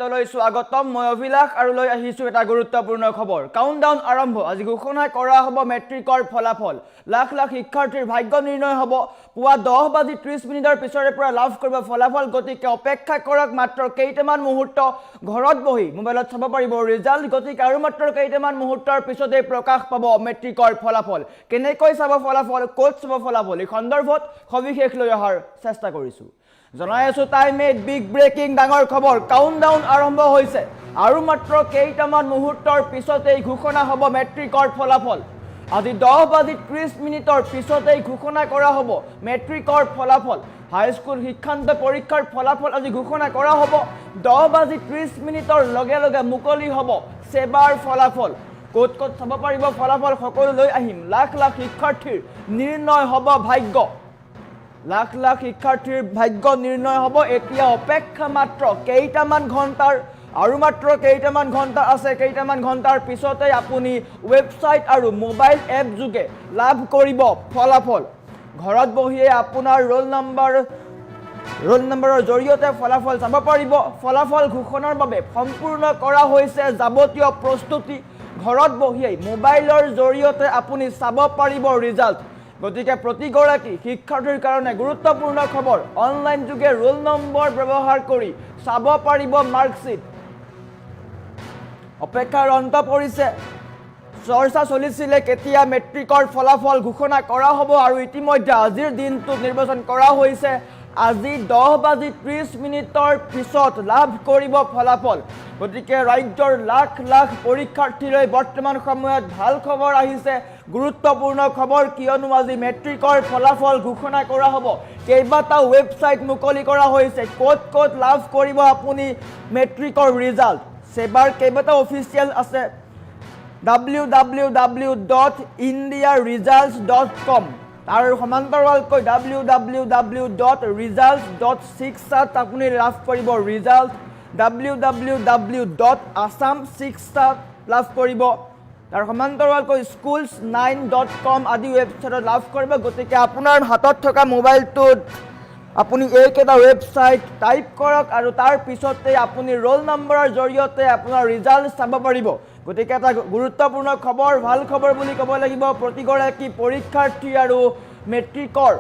আপডেটলৈ স্বাগতম মই অভিলাষ আৰু লৈ আহিছো এটা গুৰুত্বপূৰ্ণ খবৰ কাউণ্টডাউন আৰম্ভ আজি ঘোষণা কৰা হ'ব মেট্ৰিকৰ ফলাফল লাখ লাখ শিক্ষাৰ্থীৰ ভাগ্য নিৰ্ণয় হ'ব পুৱা 10:30 পিছৰে পৰা লাভ কৰিব ফলাফল গতিকে অপেক্ষা কৰক মাত্ৰ কেইটামান মুহূৰ্ত ঘৰত বহি মোবাইলত চাব পাৰিব ৰিজাল্ট গতিকে আৰু মাত্ৰ কেইটামান মুহূৰ্তৰ পিছতে প্ৰকাশ পাব মেট্ৰিকৰ ফলাফল কেনেকৈ চাব ফলাফল ক'ত চাব ফলাফল এই সন্দৰ্ভত সবিশেষ লৈ অহাৰ চেষ্টা কৰিছো জনাই আছো টাইমে বিগ ব্ৰেকিং ডাঙৰ খবৰ কাউণ্টডাউন আৰম্ভ হৈছে আৰু মাত্ৰ কেইটামান মুহূৰ্তৰ পিছতেই ঘোষণা হ'ব মেট্ৰিকৰ ফলাফল আজি 10:30 পিছতেই ঘোষণা কৰা হ'ব মেট্ৰিকৰ ফলাফল হাইস্কুল শিক্ষান্ত পৰীক্ষাৰ ফলাফল আজি ঘোষণা কৰা হ'ব 10:30 লগে লগে মুকলি হ'ব সেবাৰ ফলাফল ক'ত ক'ত চাব পাৰিব ফলাফল সকলো লৈ আহিম লাখ লাখ শিক্ষাৰ্থীৰ নিৰ্ণয় হ'ব ভাগ্য লাখ লাখ শিক্ষাৰ্থীৰ ভাগ্য নিৰ্ণয় হ'ব এতিয়া অপেক্ষা মাত্ৰ কেইটামান ঘণ্টাৰ আৰু মাত্ৰ কেইটামান ঘণ্টা আছে কেইটামান ঘণ্টাৰ পিছতে আপুনি ৱেবছাইট আৰু মোবাইল এপ যোগে লাভ কৰিব ফলাফল ঘৰত বহিয়ে আপোনাৰ ৰোল নম্বৰৰ জৰিয়তে ফলাফল চাব পাৰিব ফলাফল ঘোষণাৰ বাবে সম্পূৰ্ণ কৰা হৈছে যাৱতীয় প্ৰস্তুতি ঘৰত বহিয়ে মোবাইলৰ জৰিয়তে আপুনি চাব পাৰিব ৰিজাল্ট গতিকে প্ৰতিগৰাকী শিক্ষাৰ্থীৰ কাৰণে গুৰুত্বপূৰ্ণ খবৰ অনলাইন যোগে ৰোল নম্বৰ ব্যৱহাৰ কৰি চাব পাৰিব মাৰ্কশ্বিট অপেক্ষাৰ অন্ত পৰিছে চৰ্চা চলিছিলে কেতিয়া মেট্ৰিকৰ ফলাফল ঘোষণা কৰা হ'ব আৰু ইতিমধ্যে আজিৰ দিনটোত নিৰ্বাচন কৰা হৈছে আজি 10:30 পিছত লাভ কৰিব ফলাফল গতিকে ৰাজ্যৰ লাখ লাখ পৰীক্ষাৰ্থীলৈ বৰ্তমান সময়ত ভাল খবৰ আহিছে গুৰুত্বপূৰ্ণ খবৰ কিয়নো আজি মেট্ৰিকৰ ফলাফল ঘোষণা কৰা হ'ব কেইবাটাও ৱেবছাইট মুকলি কৰা হৈছে ক'ত ক'ত লাভ কৰিব আপুনি মেট্ৰিকৰ ৰিজাল্ট সেবাৰ কেইবাটাও অফিচিয়েল আছে www.indiaresults.com আৰু সমান্তৰালকৈ www.results.shiksha আপুনি লাভ কৰিব ৰিজাল্ট www.assam6 লাভ কৰিব তাৰ সমান্তৰালকৈ schools9.com আদি ৱেবছাইটত লাভ কৰিব গতিকে আপোনাৰ হাতত থকা মোবাইলটোত আপুনি এইকেইটা ৱেবছাইট টাইপ কৰক আৰু তাৰ পিছতে আপুনি ৰোল নম্বৰৰ জৰিয়তে আপোনাৰ ৰিজাল্ট চাব পাৰিব গতিকে এটা গুৰুত্বপূৰ্ণ খবৰ ভাল খবৰ বুলি ক'ব লাগিব প্ৰতিগৰাকী পৰীক্ষাৰ্থী আৰু মেট্ৰিকৰ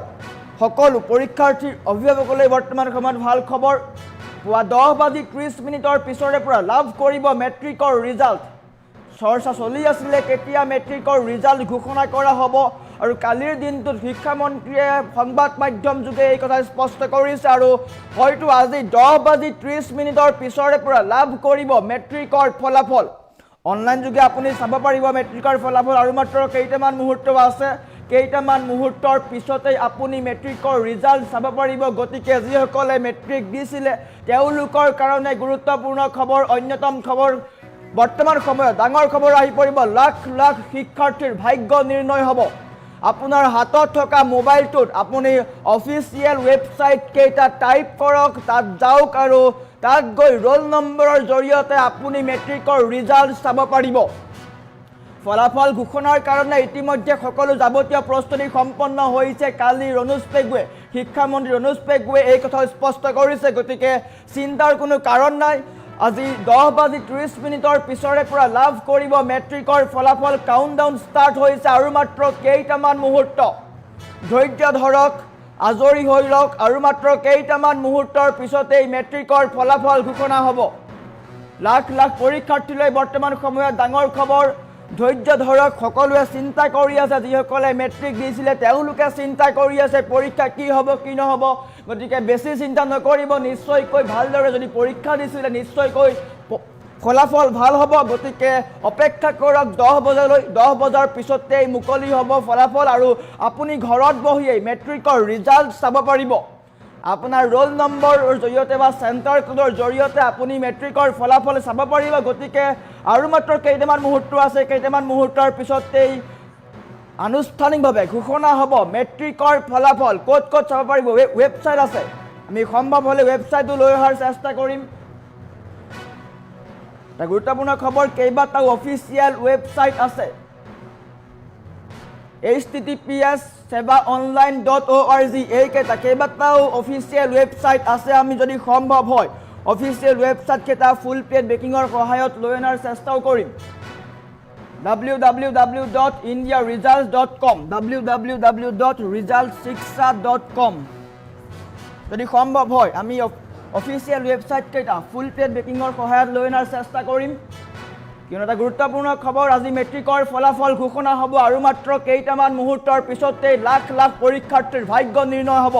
সকলো পৰীক্ষাৰ্থীৰ অভিভাৱকলৈ বৰ্তমান সময়ত ভাল খবৰ পুৱা 10:30 পিছৰে পৰা লাভ কৰিব মেট্ৰিকৰ ৰিজাল্ট চৰ্চা চলি আছিলে কেতিয়া মেট্ৰিকৰ ৰিজাল্ট ঘোষণা কৰা হ'ব আৰু কালিৰ দিনটোত শিক্ষামন্ত্ৰীয়ে সংবাদ মাধ্যম যোগে এই কথা স্পষ্ট কৰিছে আৰু হয়তো আজি 10:30 পিছৰে পৰা লাভ কৰিব মেট্ৰিকৰ ফলাফল অনলাইন যোগে আপুনি চাব পাৰিব মেট্ৰিকৰ ফলাফল আৰু মাত্ৰ কেইটামান মুহূৰ্ত আছে কেইটামান মুহূৰ্তৰ পিছতেই আপুনি মেট্ৰিকৰ ৰিজাল্ট চাব পাৰিব গতিকে যিসকলে মেট্ৰিক দিছিলে তেওঁলোকৰ কাৰণে গুৰুত্বপূৰ্ণ খবৰ অন্যতম খবৰ বৰ্তমান সময়ত ডাঙৰ খবৰ আহি পৰিব লাখ লাখ শিক্ষাৰ্থীৰ ভাগ্য নিৰ্ণয় হ'ব আপোনাৰ হাতত থকা মোবাইলটোত আপুনি অফিচিয়েল ৱেবছাইট কেইটা টাইপ কৰক তাত যাওক আৰু তাত গৈ ৰোল নম্বৰৰ জৰিয়তে আপুনি মেট্ৰিকৰ ৰিজাল্ট চাব পাৰিব ফলাফল ঘোষণাৰ কাৰণে ইতিমধ্যে সকলো যাৱতীয় প্ৰস্তুতি সম্পন্ন হৈছে কালি ৰণোজ পেগুৱে শিক্ষামন্ত্ৰী ৰণোজ পেগুৱে এই কথা স্পষ্ট কৰিছে গতিকে চিন্তাৰ কোনো কাৰণ নাই আজি 10:30 পিছৰে পৰা লাভ কৰিব মেট্ৰিকৰ ফলাফল কাউণ্টডাউন ষ্টাৰ্ট হৈছে আৰু মাত্ৰ কেইটামান মুহূৰ্ত ধৈৰ্য ধৰক আজৰি হৈ লওক আৰু মাত্ৰ কেইটামান মুহূৰ্তৰ পিছতেই মেট্ৰিকৰ ফলাফল ঘোষণা হ'ব লাখ লাখ পৰীক্ষাৰ্থীলৈ বৰ্তমান সময়ত ডাঙৰ খবৰ ধৈৰ্য ধৰক সকলোৱে চিন্তা কৰি আছে যিসকলে মেট্ৰিক দিছিলে তেওঁলোকে চিন্তা কৰি আছে পৰীক্ষা কি হ'ব কি নহ'ব গতিকে বেছি চিন্তা নকৰিব নিশ্চয়কৈ ভালদৰে যদি পৰীক্ষা দিছিলে নিশ্চয়কৈ ফলাফল ভাল হ'ব গতিকে অপেক্ষা কৰক 10 বজাৰ পিছতেই মুকলি হ'ব ফলাফল আৰু আপুনি ঘৰত বহিয়েই মেট্ৰিকৰ ৰিজাল্ট চাব পাৰিব আপোনাৰ ৰোল নম্বৰৰ জৰিয়তে বা চেণ্টাৰ কোডৰ জৰিয়তে আপুনি মেট্ৰিকৰ ফলাফল চাব পাৰিব গতিকে আৰু মাত্ৰ কেইটামান মুহূৰ্ত আছে কেইটামান মুহূৰ্তৰ পিছতেই আনুষ্ঠানিকভাৱে ঘোষণা হ'ব মেট্ৰিকৰ ফলাফল ক'ত ক'ত চাব পাৰিব ৱেবছাইট আছে আমি সম্ভৱ হ'লে ৱেবছাইটটো লৈ অহাৰ চেষ্টা কৰিম এটা গুৰুত্বপূৰ্ণ খবৰ কেইবাটাও অফিচিয়েল ৱেবছাইট আছে https://sevaonline.org এইকেইটা কেইবাটাও অফিচিয়েল ৱেবছাইট আছে আমি যদি সম্ভৱ হয় অফিচিয়েল ৱেবছাইটকেইটা ফুল প্লেট বেকিঙৰ সহায়ত লৈ অনাৰ চেষ্টাও কৰিম www.indiaresults.com www.resultsiksha.com যদি সম্ভৱ হয় আমি অফিচিয়েল ৱেবছাইটকেইটা ফুল প্লেট বেকিঙৰ সহায়ত লৈ অনাৰ চেষ্টা কৰিম কিয়নো এটা গুৰুত্বপূৰ্ণ খবৰ আজি মেট্ৰিকৰ ফলাফল ঘোষণা হ'ব আৰু মাত্ৰ কেইটামান মুহূৰ্তৰ পিছতেই লাখ লাখ পৰীক্ষাৰ্থীৰ ভাগ্য নিৰ্ণয় হ'ব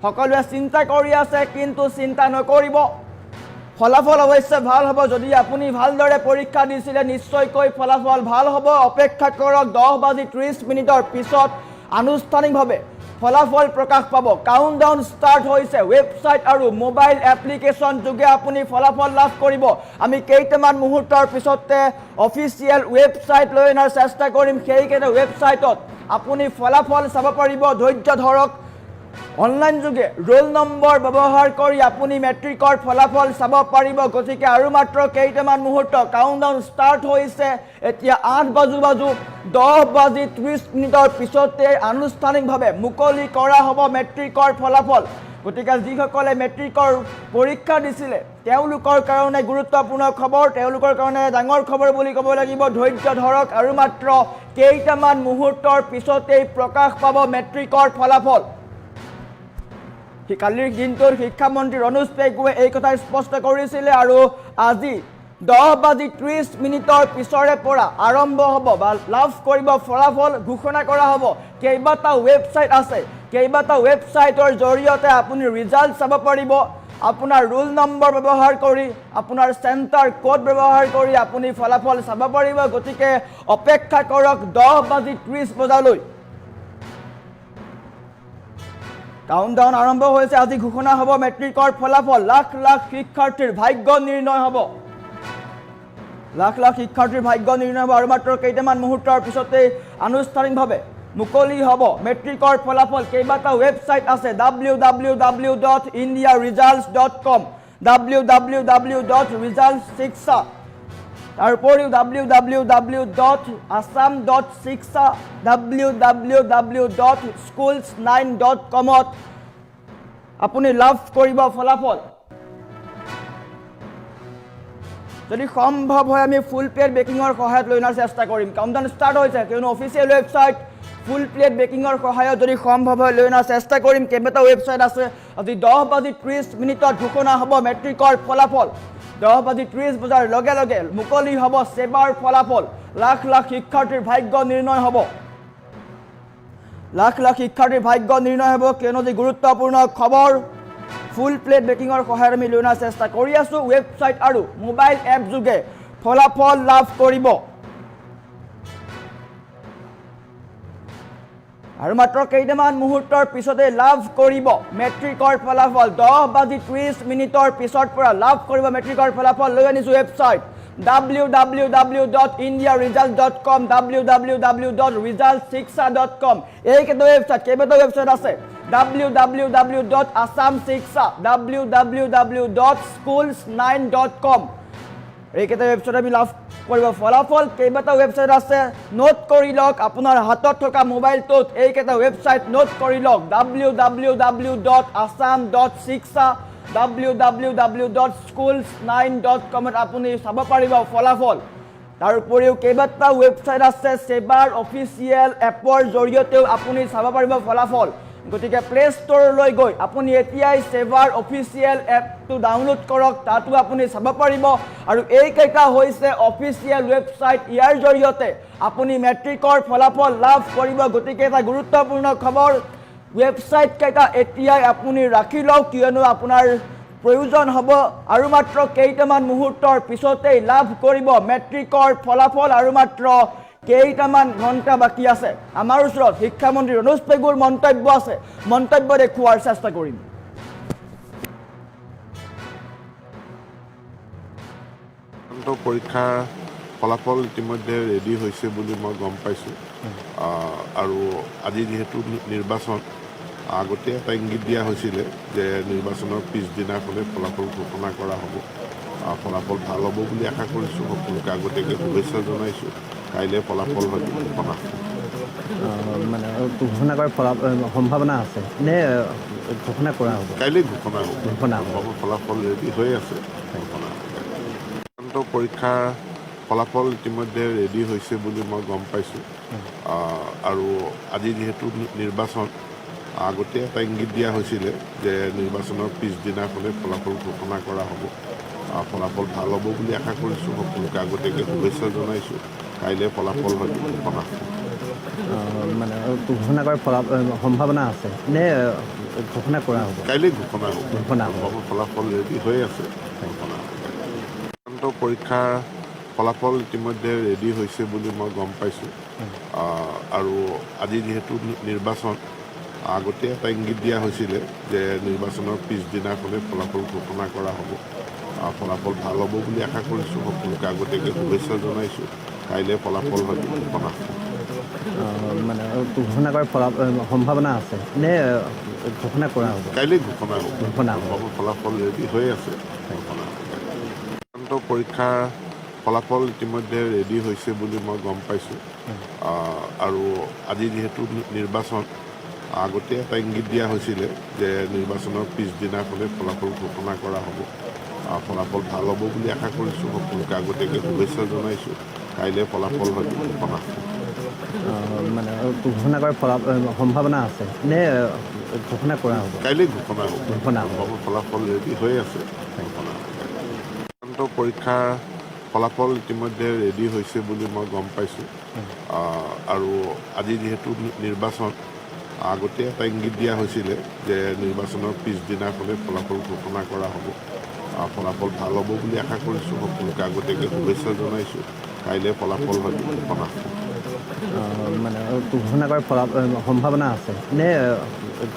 সকলোৱে চিন্তা কৰি আছে কিন্তু চিন্তা নকৰিব ফলাফল অৱশ্যে ভাল হ'ব যদি আপুনি ভালদৰে পৰীক্ষা দিছিলে নিশ্চয়কৈ ফলাফল ভাল হ'ব অপেক্ষা কৰক 10:30 পিছত আনুষ্ঠানিকভাৱে ফলাফল প্ৰকাশ পাব কাউণ্টডাউন ষ্টাৰ্ট হৈছে ৱেবছাইট আৰু মোবাইল এপ্লিকেশ্যন যোগে আপুনি ফলাফল লাভ কৰিব আমি কেইটামান মুহূৰ্তৰ পিছতে অফিচিয়েল ৱেবছাইট লৈ অনাৰ চেষ্টা কৰিম সেইকেইটা ৱেবছাইটত আপুনি ফলাফল চাব পাৰিব ধৈৰ্য ধৰক অনলাইন যোগে ৰোল নম্বৰ ব্যৱহাৰ কৰি আপুনি মেট্ৰিকৰ ফলাফল চাব পাৰিব গতিকে আৰু মাত্ৰ কেইটামান মুহূৰ্ত কাউণ্টডাউন ষ্টাৰ্ট হৈছে এতিয়া 10:30 পিছতে আনুষ্ঠানিকভাৱে মুকলি কৰা হ'ব মেট্ৰিকৰ ফলাফল গতিকে যিসকলে মেট্ৰিকৰ পৰীক্ষা দিছিলে তেওঁলোকৰ কাৰণে গুৰুত্বপূৰ্ণ খবৰ তেওঁলোকৰ কাৰণে ডাঙৰ খবৰ বুলি ক'ব লাগিব ধৈৰ্য ধৰক আৰু মাত্ৰ কেইটামান মুহূৰ্তৰ পিছতেই প্ৰকাশ পাব মেট্ৰিকৰ ফলাফল কালিৰ দিনটোৰ শিক্ষামন্ত্ৰী ৰণোজ পেগুৱে এই কথা স্পষ্ট কৰিছিলে আৰু আজি 10:30 পিছৰে পৰা আৰম্ভ হ'ব বা লাভ কৰিব ফলাফল ঘোষণা কৰা হ'ব কেইবাটা ৱেবছাইট আছে কেইবাটা ৱেবছাইটৰ জৰিয়তে আপুনি ৰিজাল্ট চাব পাৰিব আপোনাৰ ৰোল নম্বৰ ব্যৱহাৰ কৰি আপোনাৰ চেণ্টাৰ কোড ব্যৱহাৰ কৰি আপুনি ফলাফল চাব পাৰিব গতিকে অপেক্ষা কৰক 10:30 কাউণ্টডাউন আৰম্ভ হৈছে আজি ঘোষণা হ'ব মেট্ৰিকৰ ফলাফল লাখ লাখ শিক্ষাৰ্থীৰ ভাগ্য নিৰ্ণয় হ'ব লাখ লাখ শিক্ষাৰ্থীৰ ভাগ্য নিৰ্ণয় হ'ব আৰু মাত্ৰ কেইটামান মুহূৰ্তৰ পিছতে আনুষ্ঠানিকভাৱে মুকলি হ'ব মেট্ৰিকৰ ফলাফল কেইবাটা ৱেবছাইট আছে www.indiaresults.com www.resultsiksha তাৰ উপৰিও www.assam.siksha www.schools9.com আপুনি লাভ কৰিব ফলাফল যদি সম্ভৱ হয় আমি ফুল প্লেট বেকিঙৰ সহায়ত লৈ অনাৰ চেষ্টা কৰিম কাউণ্টডাউন ষ্টাৰ্ট হৈছে কিয়নো অফিচিয়েল ৱেবছাইট ফুল প্লেট বেকিঙৰ সহায়ত যদি সম্ভৱ হয় লৈ অনাৰ চেষ্টা কৰিম কেইবাটা ৱেবছাইট আছে আজি 10:30 ঘোষণা হ'ব মেট্ৰিকৰ ফলাফল 10:30 লগে লগে মুকলি হ'ব সেবাৰ ফলাফল লাখ লাখ শিক্ষাৰ্থীৰ ভাগ্য নিৰ্ণয় হ'ব লাখ লাখ শিক্ষাৰ্থীৰ ভাগ্য নিৰ্ণয় হ'ব কিয়নো যি গুৰুত্বপূৰ্ণ খবৰ ফুল প্লেট বেকিঙৰ সহায়ত আমি লৈ অনাৰ চেষ্টা কৰি আছোঁ ৱেবছাইট আৰু মোবাইল এপ যোগে ফলাফল লাভ কৰিব আৰু মাত্ৰ কেইটামান মুহূৰ্তৰ পিছতে লাভ কৰিব মেট্ৰিকৰ ফলাফল 10:30 পিছৰ পৰা লাভ কৰিব মেট্ৰিকৰ ফলাফল লৈ আনিছোঁ ৱেবছাইট www.indiaresults.com www.resultsiksha.com এইকেইটা ৱেবছাইট কেইবাটা ৱেবছাইট আছে www.assam.siksha www.schools9.com এইকেইটা ৱেবছাইট আমি লাভ কৰিব ফলাফল কেইবাটা ৱেবছাইট আছে নোট কৰি লওক আপোনাৰ হাতত থকা মোবাইলটোত এইকেইটা ৱেবছাইট নোট কৰি লওক www.assam.siksha www.schools9.com আপুনি চাব পাৰিব ফলাফল তাৰ উপৰিও কেইবাটা ৱেবছাইট আছে সেবাৰ অফিচিয়েল এপৰ জৰিয়তেও আপুনি চাব পাৰিব ফলাফল গতিকে প্লে ষ্ট'ৰলৈ গৈ আপুনি এতিয়াই সেবাৰ অফিচিয়েল এপটো ডাউনলোড কৰক তাতো আপুনি চাব পাৰিব আৰু এইকেইটা হৈছে অফিচিয়েল ৱেবছাইট ইয়াৰ জৰিয়তে আপুনি মেট্ৰিকৰ ফলাফল লাভ কৰিব গতিকে এটা গুৰুত্বপূৰ্ণ খবৰ ৱেবছাইট কেইটা এতিয়াই আপুনি ৰাখি লওক কিয়নো আপোনাৰ প্ৰয়োজন হ'ব আৰু মাত্ৰ কেইটামান মুহূৰ্তৰ পিছতেই লাভ কৰিব মেট্ৰিকৰ ফলাফল আৰু মাত্ৰ কেইটামান ঘণ্টা বাকি আছে আমাৰ ওচৰত শিক্ষামন্ত্ৰী ৰণোজ পেগুৰ মন্তব্য আছে মন্তব্য দেখুৱাৰ চেষ্টা কৰিম পৰীক্ষাৰ ফলাফল ইতিমধ্যে ৰেডি হৈছে বুলি মই গম পাইছোঁ আৰু আজি যেহেতু নিৰ্বাচন আগতে এটা ইংগিত দিয়া হৈছিলে যে নিৰ্বাচনৰ পিছদিনাখনে ফলাফল ঘোষণা কৰা হ'ব ফলাফল ভাল হ'ব বুলি আশা কৰিছোঁ সকলোকে আগতীয়াকৈ শুভেচ্ছা জনাইছোঁ কাইলৈ ফলাফল হয়তো ঘোষণা মানে ঘোষণা কৰাৰ সম্ভাৱনা আছে নে ঘোষণা কৰা হ'ব কাইলৈ ঘোষণা হ'ব ঘোষণা হ'ব ফলাফল ৰেডি হৈ আছে পৰীক্ষাৰ ফলাফল ইতিমধ্যে ৰেডি হৈছে বুলি মই গম পাইছোঁ আৰু আজি যিহেতু নিৰ্বাচন আগতে এটা ইংগিত দিয়া হৈছিলে যে নিৰ্বাচনৰ পিছদিনাখনে ফলাফল ঘোষণা কৰা হ'ব ফলাফল ভাল হ'ব বুলি আশা কৰিছোঁ সকলোকে আগতীয়াকৈ শুভেচ্ছা জনাইছোঁ কাইলৈ ফলাফল হয়তো ঘোষণা হ'ব মানে ঘোষণা কৰাৰ সম্ভাৱনা আছে নে ঘোষণা কৰা হ'ব কাইলৈ ঘোষণা হ'ব ঘোষণা হ'ব ফলাফল ৰেডি হৈ আছে পৰীক্ষাৰ ফলাফল ইতিমধ্যে ৰেডি হৈছে বুলি মই গম পাইছোঁ আৰু আজি যিহেতু নিৰ্বাচন আগতে এটা ইংগিত দিয়া হৈছিলে যে নিৰ্বাচনৰ পিছদিনাখনে ফলাফল ঘোষণা কৰা হ'ব ফলাফল ভাল হ'ব বুলি আশা কৰিছোঁ সকলোকে আগতীয়াকৈ শুভেচ্ছা জনাইছোঁ কাইলৈ ফলাফল হয়তো ঘোষণা হ'ব মানে ঘোষণা কৰাৰ সম্ভাৱনা আছে নে ঘোষণা কৰা হ'ব কাইলৈ ঘোষণা হ'ব ঘোষণা হ'ব ফলাফল ৰেডি হৈ আছে পৰীক্ষাৰ ফলাফল ইতিমধ্যে ৰেডি হৈছে বুলি মই গম পাইছোঁ আৰু আজি যিহেতু নিৰ্বাচন আগতে এটা ইংগিত দিয়া হৈছিলে যে নিৰ্বাচনৰ পিছদিনাখনে ফলাফল ঘোষণা কৰা হ'ব ফলাফল ভাল হ'ব বুলি আশা কৰিছোঁ সকলোকে আগতীয়াকৈ শুভেচ্ছা জনাইছোঁ কাইলৈ ফলাফল হয়তো ঘোষণা হ'ব মানে ঘোষণা কৰাৰ সম্ভাৱনা আছে নে ঘোষণা কৰা হ'ব কাইলৈ ঘোষণা হ'ব ঘোষণা হ'ব ফলাফল ৰেডি হৈ আছে পৰীক্ষাৰ ফলাফল ইতিমধ্যে ৰেডি হৈছে বুলি মই গম পাইছোঁ আৰু আজি যিহেতু নিৰ্বাচন আগতে এটা ইংগিত দিয়া হৈছিলে যে নিৰ্বাচনৰ পিছদিনাখনে ফলাফল ঘোষণা কৰা হ'ব ফলাফল ভাল হ'ব বুলি আশা কৰিছোঁ সকলোকে আগতীয়াকৈ শুভেচ্ছা জনাইছোঁ কাইলৈ ফলাফল হয়তো ঘোষণা হ'ব মানে ঘোষণা কৰাৰ সম্ভাৱনা আছে নে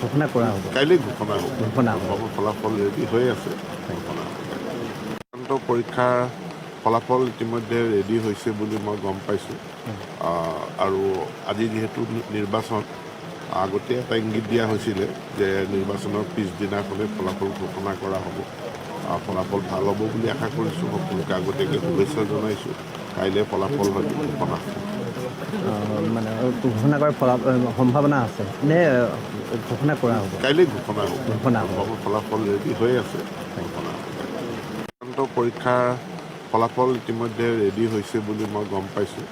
ঘোষণা কৰা হ'ব কাইলৈ ঘোষণা হ'ব ঘোষণা হ'ব ফলাফল ৰেডি হৈ আছে পৰীক্ষাৰ ফলাফল ইতিমধ্যে ৰেডি হৈছে বুলি মই গম পাইছোঁ আৰু আজি যিহেতু নিৰ্বাচন আগতে এটা ইংগিত দিয়া হৈছিলে যে নিৰ্বাচনৰ পিছদিনাখনে ফলাফল ঘোষণা কৰা হ'ব ফলাফল ভাল হ'ব বুলি আশা কৰিছোঁ সকলোকে আগতীয়াকৈ শুভেচ্ছা জনাইছোঁ কাইলৈ ফলাফল হয়তো ঘোষণা হ'ব মানে ঘোষণা কৰাৰ সম্ভাৱনা আছে নে ঘোষণা কৰা হ'ব কাইলৈ ঘোষণা হ'ব ঘোষণা হ'ব ফলাফল ৰেডি হৈ আছে পৰীক্ষাৰ ফলাফল ইতিমধ্যে ৰেডি হৈছে বুলি মই গম পাইছোঁ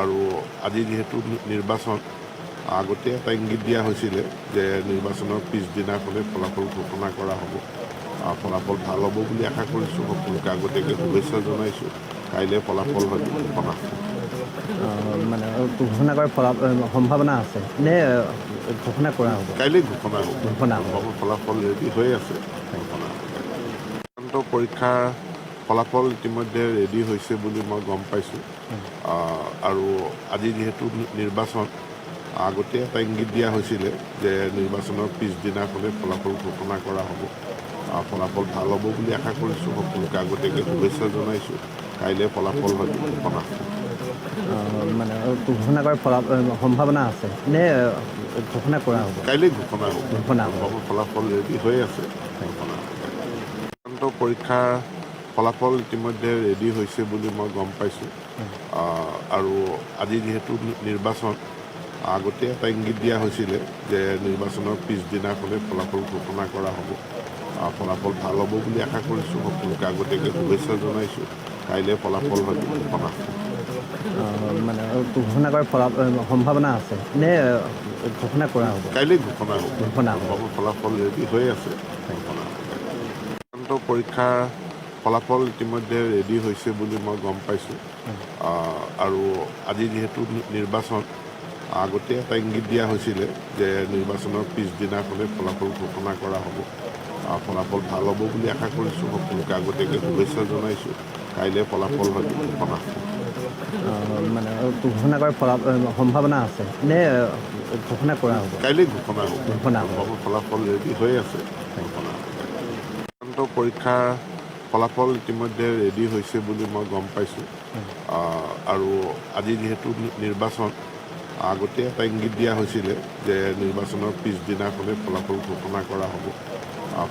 আৰু আজি যিহেতু নিৰ্বাচন আগতে এটা ইংগিত দিয়া হৈছিলে যে নিৰ্বাচনৰ পিছদিনাখনে ফলাফল ঘোষণা কৰা হ'ব ফলাফল ভাল হ'ব বুলি আশা কৰিছোঁ সকলোকে আগতীয়াকৈ শুভেচ্ছা জনাইছোঁ কাইলৈ ফলাফল হয়তো ঘোষণা হ'ব মানে ঘোষণা কৰাৰ সম্ভাৱনা আছে নে ঘোষণা কৰা হ'ব কাইলৈ ঘোষণা হ'ব ঘোষণা হ'ব ফলাফল ৰেডি হৈ আছে পৰীক্ষাৰ ফলাফল ইতিমধ্যে ৰেডি হৈছে বুলি মই গম পাইছোঁ আৰু আজি যিহেতু নিৰ্বাচন আগতে এটা ইংগিত দিয়া হৈছিলে যে নিৰ্বাচনৰ পিছদিনাখনে ফলাফল ঘোষণা কৰা হ'ব ফলাফল ভাল হ'ব বুলি আশা কৰিছোঁ সকলোকে আগতীয়াকৈ শুভেচ্ছা জনাইছোঁ কাইলৈ ফলাফল হয়তো ঘোষণা হ'ব মানে ঘোষণা কৰাৰ সম্ভাৱনা আছে নে ঘোষণা কৰা হ'ব কাইলৈ ঘোষণা হ'ব ঘোষণা হ'ব ফলাফল ৰেডি হৈ আছে পৰীক্ষাৰ ফলাফল ইতিমধ্যে ৰেডি হৈছে বুলি মই গম পাইছোঁ আৰু আজি যিহেতু নিৰ্বাচন আগতে এটা ইংগিত দিয়া হৈছিলে যে নিৰ্বাচনৰ পিছদিনাখনে ফলাফল ঘোষণা কৰা হ'ব ফলাফল ভাল হ'ব বুলি আশা কৰিছোঁ সকলোকে আগতীয়াকৈ শুভেচ্ছা জনাইছোঁ কাইলৈ ফলাফল হয়তো ঘোষণা হ'ব মানে ঘোষণা কৰাৰ সম্ভাৱনা আছে নে ঘোষণা কৰা হ'ব কাইলৈ ঘোষণা হ'ব ঘোষণা হ'ব ফলাফল ৰেডি হৈ আছে পৰীক্ষাৰ ফলাফল ইতিমধ্যে ৰেডি হৈছে বুলি মই গম পাইছোঁ আৰু আজি যিহেতু নিৰ্বাচন আগতে এটা ইংগিত দিয়া হৈছিলে যে নিৰ্বাচনৰ পিছদিনাখনে ফলাফল ঘোষণা কৰা হ'ব ফলাফল ভাল হ'ব বুলি আশা কৰিছোঁ সকলোকে আগতীয়াকৈ শুভেচ্ছা জনাইছোঁ কাইলৈ ফলাফল হয়তো ঘোষণা হ'ব মানে ঘোষণা কৰাৰ সম্ভাৱনা আছে নে ঘোষণা কৰা হ'ব কাইলৈ ঘোষণা হ'ব ঘোষণা হ'ব ফলাফল ৰেডি হৈ আছে পৰীক্ষাৰ ফলাফল ইতিমধ্যে ৰেডি হৈছে বুলি মই গম পাইছোঁ আৰু আজি যিহেতু নিৰ্বাচন আগতে এটা ইংগিত দিয়া হৈছিলে যে নিৰ্বাচনৰ পিছদিনাখনে ফলাফল ঘোষণা কৰা হ'ব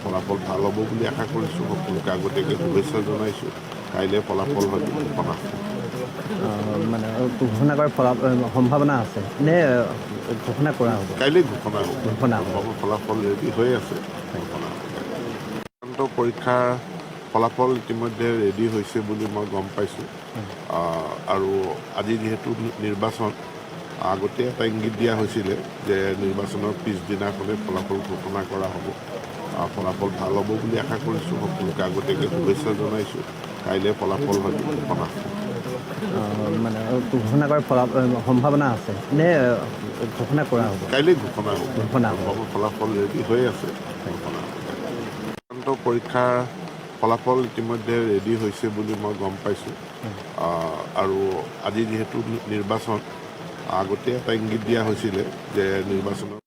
ফলাফল ভাল হ'ব বুলি আশা কৰিছোঁ সকলোকে আগতীয়াকৈ শুভেচ্ছা জনাইছোঁ কাইলৈ ফলাফল হয়তো ঘোষণা হ'ব মানে ঘোষণা কৰাৰ সম্ভাৱনা আছে নে ঘোষণা কৰা হ'ব? কাইলৈ ঘোষণা হ'ব। ঘোষণা হ'ব। ফলাফল ৰেডি হৈ আছে, ঘোষণা হ'ব। চূড়ান্ত পৰীক্ষাৰ ফলাফল ইতিমধ্যে ৰেডি হৈছে বুলি মই গম পাইছোঁ। আৰু আজি যিহেতু নিৰ্বাচন, আগতে এটা ইংগিত দিয়া হৈছিলে যে নিৰ্বাচনৰ পিছদিনাখনে ফলাফল ঘোষণা কৰা হ'ব। ফলাফল ভাল হ'ব বুলি আশা কৰিছোঁ। সকলোকে আগতীয়াকৈ শুভেচ্ছা জনাইছোঁ। কাইলৈ ফলাফল হয়তো ঘোষণা হ'ব। মানে ঘোষণা কৰাৰ সম্ভাৱনা আছে নে ঘোষণা কৰা হ'ব? কাইলৈ ঘোষণা হ'ব। ঘোষণা হ'ব। ফলাফল ৰেডি হৈ আছে, ঘোষণা হ'ব। চূড়ান্ত পৰীক্ষাৰ ফলাফল ইতিমধ্যে ৰেডি হৈছে বুলি মই গম পাইছোঁ। আৰু আজি যিহেতু নিৰ্বাচন, আগতে এটা ইংগিত দিয়া হৈছিলে যে নিৰ্বাচনৰ